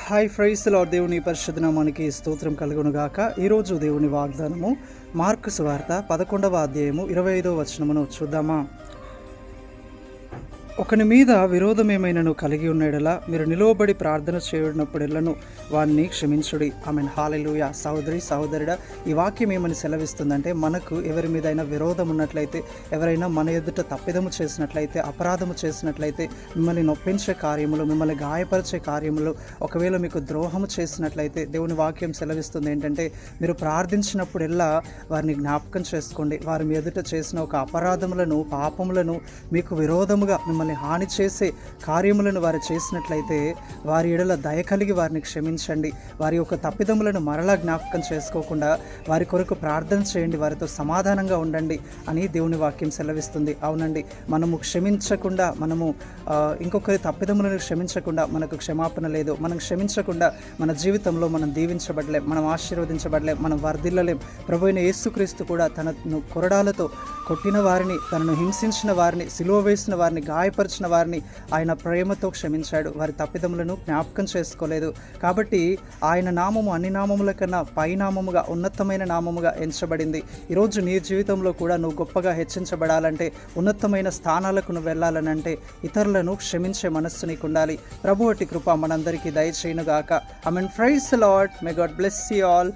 Hi fries lord. దేవుని పరిశుద్ధ నామానికి స్తోత్రం కలుగును గాక. ఈరోజు దేవుని వాగ్దానము మార్కు సువార్త 11వ అధ్యాయము 25వ వచనమును చూద్దామా. ఒకని మీద విరోధం ఏమైనాను కలిగి ఉన్నడలా మీరు నిలువబడి ప్రార్థన చేయనప్పుడెల్లను వారిని క్షమించుడి. ఆమెన్. హల్లెలూయా. సహోదరుడా, ఈ వాక్యం ఏమని సెలవిస్తుందంటే, మనకు ఎవరి మీద అయినా విరోధం ఉన్నట్లయితే, ఎవరైనా మన ఎదుట తప్పిదము చేసినట్లయితే, అపరాధము చేసినట్లయితే, మిమ్మల్ని నొప్పించే కార్యములు, మిమ్మల్ని గాయపరిచే కార్యములు, ఒకవేళ మీకు ద్రోహము చేసినట్లయితే, దేవుని వాక్యం సెలవిస్తుంది ఏంటంటే, మీరు ప్రార్థించినప్పుడెల్లా వారిని జ్ఞాపకం చేసుకోండి. వారి మీ ఎదుట చేసిన ఒక అపరాధములను, పాపములను, మీకు విరోధముగా మిమ్మల్ని హాని చేసే కార్యములను వారు చేసినట్లయితే వారి ఎడల దయ కలిగి వారిని క్షమించండి. వారి యొక్క తప్పిదములను మరలా జ్ఞాపకం చేసుకోకుండా వారి కొరకు ప్రార్థన చేయండి, వారితో సమాధానంగా ఉండండి అని దేవుని వాక్యం సెలవిస్తుంది. అవునండి, మనము క్షమించకుండా, మనము ఇంకొకరి తప్పిదములను క్షమించకుండా మనకు క్షమాపణ లేదు. మనం క్షమించకుండా మన జీవితంలో మనం దీవించబడలేం, మనం ఆశీర్వదించబడలేం, మనం వర్ధిల్లలేం. ప్రభువైన యేసుక్రీస్తు కూడా తనను కొరడాలతో కొట్టిన వారిని, తనను హింసించిన వారిని, సిలువ వేసిన వారిని, గాయపరిచిన వారిని ఆయన ప్రేమతో క్షమించాడు. వారి తప్పిదములను జ్ఞాపకం చేసుకోలేదు. కాబట్టి ఆయన నామము అన్ని నామముల కన్నా పైనామముగా, ఉన్నతమైన నామముగా ఎంచబడింది. ఈరోజు నీ జీవితంలో కూడా నువ్వు గొప్పగా హెచ్చించబడాలంటే, ఉన్నతమైన స్థానాలకు నువ్వు వెళ్ళాలనంటే, ఇతరులను క్షమించే మనస్సు నీకు ఉండాలి. ప్రభు అట్టి కృప మనందరికీ దయచేయునుగాక. ఆమేన్. Praise the Lord. May God bless you all.